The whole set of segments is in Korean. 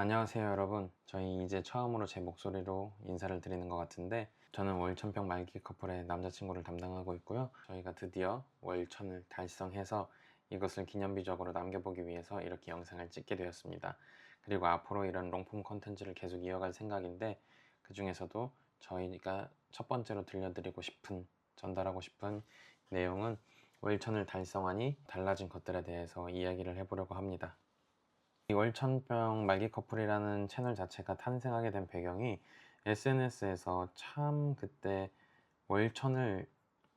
안녕하세요 여러분. 저희 이제 처음으로 제 목소리로 인사를 드리는 것 같은데, 저는 월천병 말기 커플의 남자친구를 담당하고 있고요. 저희가 드디어 월천을 달성해서 이것을 기념비적으로 남겨보기 위해서 이렇게 영상을 찍게 되었습니다. 그리고 앞으로 이런 롱폼 컨텐츠를 계속 이어갈 생각인데, 그 중에서도 저희가 첫 번째로 들려드리고 싶은, 전달하고 싶은 내용은 월천을 달성하니 달라진 것들에 대해서 이야기를 해보려고 합니다. 이 월천병 말기 커플이라는 채널 자체가 탄생하게 된 배경이 SNS에서 참 그때 월천을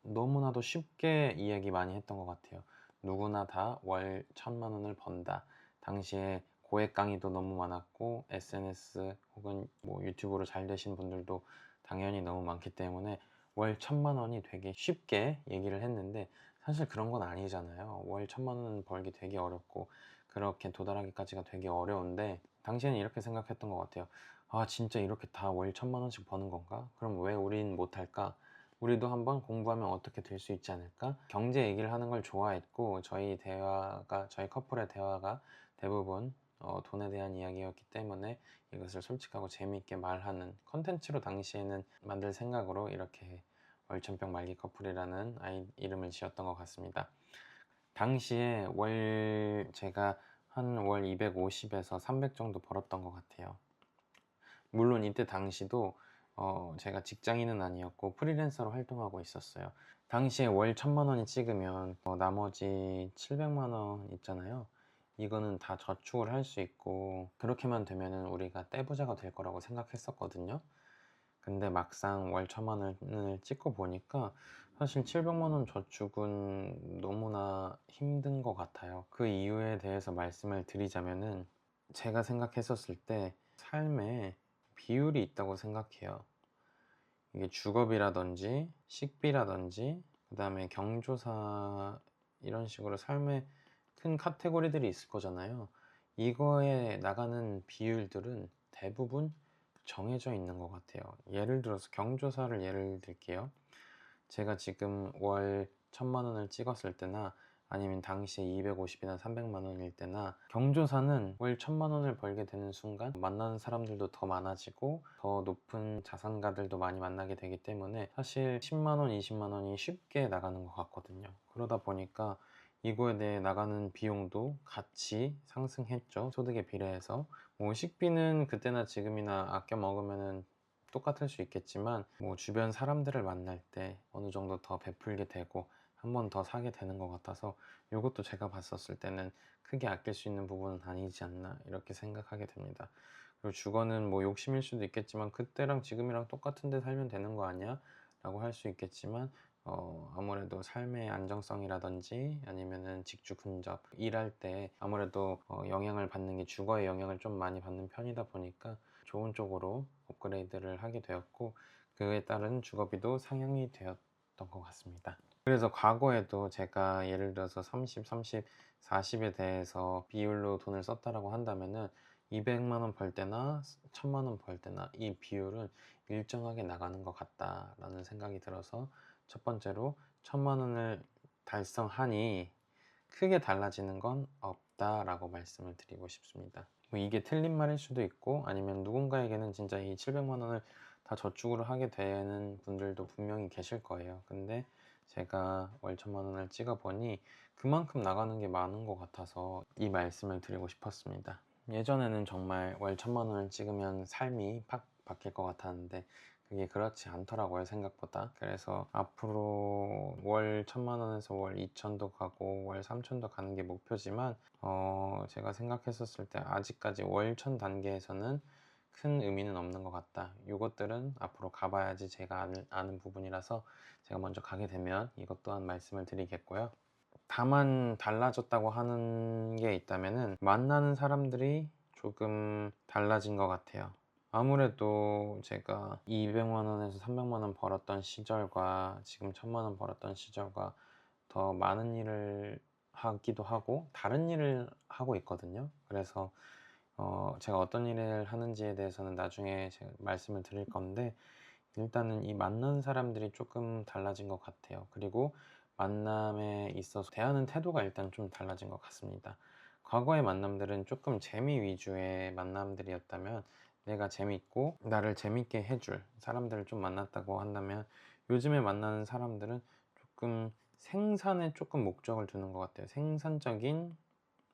너무나도 쉽게 이야기 많이 했던 것 같아요. 누구나 다 월 1,000만 원을 번다. 당시에 고액 강의도 너무 많았고 SNS 혹은 뭐 유튜브로 잘 되신 분들도 당연히 너무 많기 때문에 월 1,000만 원이 되게 쉽게 얘기를 했는데, 사실 그런 건 아니잖아요. 월 1,000만 원 벌기 되게 어렵고 그렇게 도달하기까지가 되게 어려운데, 당시에는 이렇게 생각했던 것 같아요. 아, 진짜 이렇게 다 월 1,000만 원씩 버는 건가? 그럼 왜 우린 못할까? 우리도 한번 공부하면 어떻게 될 수 있지 않을까? 경제 얘기를 하는 걸 좋아했고, 저희 커플의 대화가 대부분 돈에 대한 이야기였기 때문에 이것을 솔직하고 재미있게 말하는 컨텐츠로 당시에는 만들 생각으로 이렇게 월천병 말기 커플이라는 이름을 지었던 것 같습니다. 당시에 제가 한 월 250에서 300 정도 벌었던 것 같아요. 물론 이때 당시도 제가 직장인은 아니었고 프리랜서로 활동하고 있었어요. 당시에 월 1,000만 원이 찍으면 나머지 700만 원 있잖아요. 이거는 다 저축을 할 수 있고 그렇게만 되면은 우리가 떼부자가 될 거라고 생각했었거든요. 근데 막상 월 1,000만 원을 찍고 보니까 사실 700만 원 저축은 너무나 힘든 것 같아요. 그 이유에 대해서 말씀을 드리자면은, 제가 생각했었을 때 삶에 비율이 있다고 생각해요. 이게 주거비라든지 식비라든지 그 다음에 경조사, 이런 식으로 삶의 큰 카테고리들이 있을 거잖아요. 이거에 나가는 비율들은 대부분 정해져 있는 것 같아요. 예를 들어서 경조사를 예를 들게요. 제가 지금 월 1,000만 원을 찍었을 때나 아니면 당시에 250이나 300만 원일 때나, 경조사는 월 1,000만 원을 벌게 되는 순간 만나는 사람들도 더 많아지고 더 높은 자산가들도 많이 만나게 되기 때문에 사실 10만 원, 20만 원이 쉽게 나가는 것 같거든요. 그러다 보니까 이거에 대해 나가는 비용도 같이 상승했죠. 소득에 비례해서. 뭐 식비는 그때나 지금이나 아껴 먹으면은 똑같을 수 있겠지만, 뭐 주변 사람들을 만날 때 어느 정도 더 베풀게 되고 한 번 더 사게 되는 것 같아서, 이것도 제가 봤었을 때는 크게 아낄 수 있는 부분은 아니지 않나 이렇게 생각하게 됩니다. 그리고 주거는 뭐 욕심일 수도 있겠지만, 그때랑 지금이랑 똑같은 데 살면 되는 거 아니야? 라고 할 수 있겠지만, 아무래도 삶의 안정성이라든지 아니면은 직주 근접, 일할 때 아무래도 영향을 받는 게 주거에 영향을 좀 많이 받는 편이다 보니까 좋은 쪽으로 업그레이드를 하게 되었고, 그에 따른 주거비도 상향이 되었던 것 같습니다. 그래서 과거에도 제가 예를 들어서 30, 30, 40에 대해서 비율로 돈을 썼다라고 한다면은 200만 원 벌 때나 1,000만 원 벌 때나 이 비율은 일정하게 나가는 것 같다라는 생각이 들어서, 첫 번째로 1,000만 원을 달성하니 크게 달라지는 건 없다라고 말씀을 드리고 싶습니다. 뭐 이게 틀린 말일 수도 있고, 아니면 누군가에게는 진짜 이 700만 원을 다 저축으로 하게 되는 분들도 분명히 계실 거예요. 근데 제가 월 1,000만 원을 찍어 보니 그만큼 나가는 게 많은 것 같아서 이 말씀을 드리고 싶었습니다. 예전에는 정말 월 1,000만 원을 찍으면 삶이 팍 바뀔 것 같았는데 그게 그렇지 않더라고요, 생각보다. 그래서 앞으로 월 1,000만 원에서 월 2천도 가고 월 3천도 가는 게 목표지만, 제가 생각했었을 때 아직까지 월 1,000 단계에서는 큰 의미는 없는 것 같다. 이것들은 앞으로 가봐야지 제가 아는 부분이라서 제가 먼저 가게 되면 이것 또한 말씀을 드리겠고요. 다만 달라졌다고 하는 게 있다면은, 만나는 사람들이 조금 달라진 것 같아요. 아무래도 제가 200만 원에서 300만 원 벌었던 시절과 지금 1,000만 원 벌었던 시절과 더 많은 일을 하기도 하고 다른 일을 하고 있거든요. 그래서 제가 어떤 일을 하는지에 대해서는 나중에 제가 말씀을 드릴 건데, 일단은 이 만난 사람들이 조금 달라진 것 같아요. 그리고 만남에 있어서 대하는 태도가 일단 좀 달라진 것 같습니다. 과거의 만남들은 조금 재미 위주의 만남들이었다면, 내가 재밌고 나를 재밌게 해줄 사람들을 좀 만났다고 한다면, 요즘에 만나는 사람들은 조금 생산에 조금 목적을 두는 것 같아요. 생산적인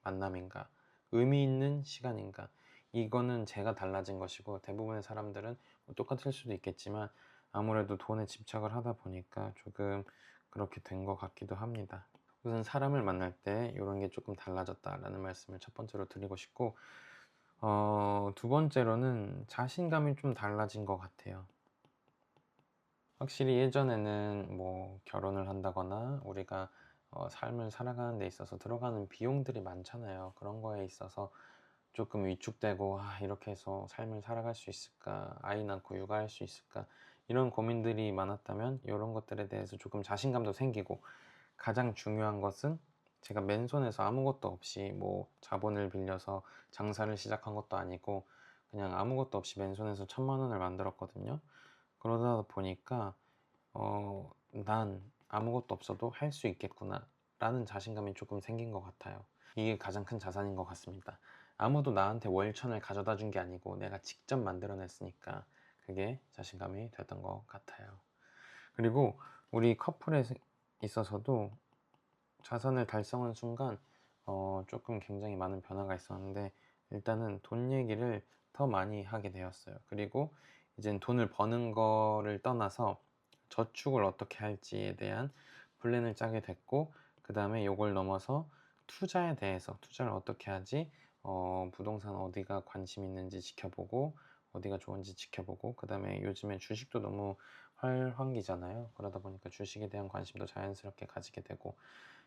만남인가, 의미 있는 시간인가, 이거는 제가 달라진 것이고, 대부분의 사람들은 뭐 똑같을 수도 있겠지만 아무래도 돈에 집착을 하다 보니까 조금 그렇게 된 것 같기도 합니다. 우선 사람을 만날 때 이런 게 조금 달라졌다라는 말씀을 첫 번째로 드리고 싶고, 두 번째로는 자신감이 좀 달라진 것 같아요. 확실히 예전에는 뭐 결혼을 한다거나 우리가 삶을 살아가는 데 있어서 들어가는 비용들이 많잖아요. 그런 거에 있어서 조금 위축되고, 이렇게 해서 삶을 살아갈 수 있을까, 아이 낳고 육아할 수 있을까, 이런 고민들이 많았다면 이런 것들에 대해서 조금 자신감도 생기고, 가장 중요한 것은 제가 맨손에서 아무것도 없이 뭐 자본을 빌려서 장사를 시작한 것도 아니고 그냥 아무것도 없이 맨손에서 1,000만 원을 만들었거든요. 그러다 보니까 난 아무것도 없어도 할 수 있겠구나 라는 자신감이 조금 생긴 것 같아요. 이게 가장 큰 자산인 것 같습니다. 아무도 나한테 월천을 가져다 준 게 아니고 내가 직접 만들어냈으니까 그게 자신감이 됐던 것 같아요. 그리고 우리 커플에 있어서도 자산을 달성한 순간 조금 굉장히 많은 변화가 있었는데, 일단은 돈 얘기를 더 많이 하게 되었어요. 그리고 이젠 돈을 버는 거를 떠나서 저축을 어떻게 할지에 대한 플랜을 짜게 됐고, 그 다음에 이걸 넘어서 투자에 대해서, 투자를 어떻게 하지, 부동산 어디가 관심 있는지 지켜보고, 어디가 좋은지 지켜보고, 그 다음에 요즘에 주식도 너무 활황기잖아요. 그러다 보니까 주식에 대한 관심도 자연스럽게 가지게 되고,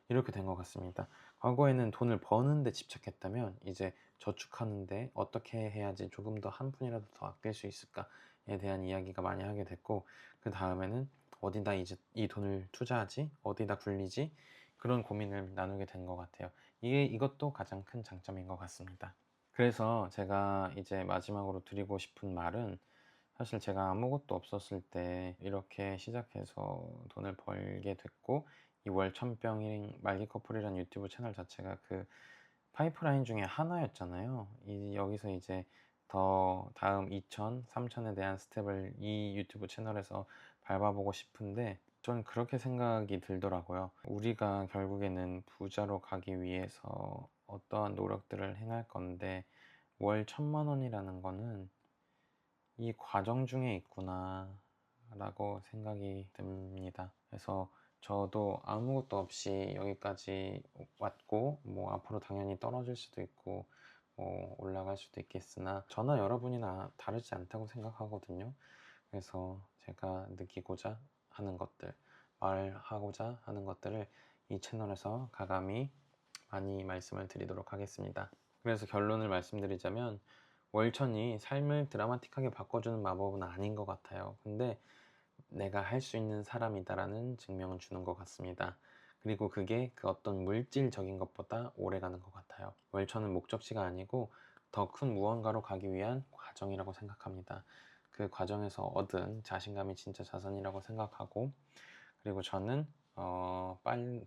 이렇게 된 것 같습니다. 과거에는 돈을 버는데 집착했다면, 이제 저축하는데 어떻게 해야지 조금 더 한 푼이라도 더 아낄 수 있을까에 대한 이야기가 많이 하게 됐고, 그 다음에는 어디다 이제 이 돈을 투자하지, 어디다 굴리지, 그런 고민을 나누게 된 것 같아요. 이것도 가장 큰 장점인 것 같습니다. 그래서 제가 이제 마지막으로 드리고 싶은 말은, 사실 제가 아무것도 없었을 때 이렇게 시작해서 돈을 벌게 됐고, 이 월천병 말기 커플이라는 유튜브 채널 자체가 그 파이프라인 중에 하나였잖아요. 여기서 이제 더 다음 2천, 3천에 대한 스텝을 이 유튜브 채널에서 밟아보고 싶은데, 전 그렇게 생각이 들더라고요. 우리가 결국에는 부자로 가기 위해서 어떠한 노력들을 행할 건데, 월 1,000만 원이라는 거는 이 과정 중에 있구나 라고 생각이 듭니다. 그래서 저도 아무것도 없이 여기까지 왔고, 뭐 앞으로 당연히 떨어질 수도 있고 뭐 올라갈 수도 있겠으나 저나 여러분이나 다르지 않다고 생각하거든요. 그래서 제가 느끼고자 하는 것들, 말하고자 하는 것들을 이 채널에서 가감히 많이 말씀을 드리도록 하겠습니다. 그래서 결론을 말씀드리자면, 월천이 삶을 드라마틱하게 바꿔주는 마법은 아닌 것 같아요. 근데 내가 할 수 있는 사람이다라는 증명을 주는 것 같습니다. 그리고 그게 그 어떤 물질적인 것보다 오래 가는 것 같아요. 월천은 목적지가 아니고 더 큰 무언가로 가기 위한 과정이라고 생각합니다. 그 과정에서 얻은 자신감이 진짜 자산이라고 생각하고, 그리고 저는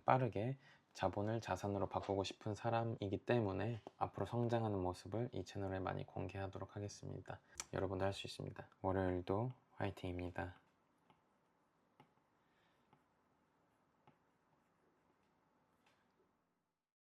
빠르게 자본을 자산으로 바꾸고 싶은 사람이기 때문에 앞으로 성장하는 모습을 이 채널에 많이 공개하도록 하겠습니다. 여러분도 할 수 있습니다. 월요일도 화이팅입니다.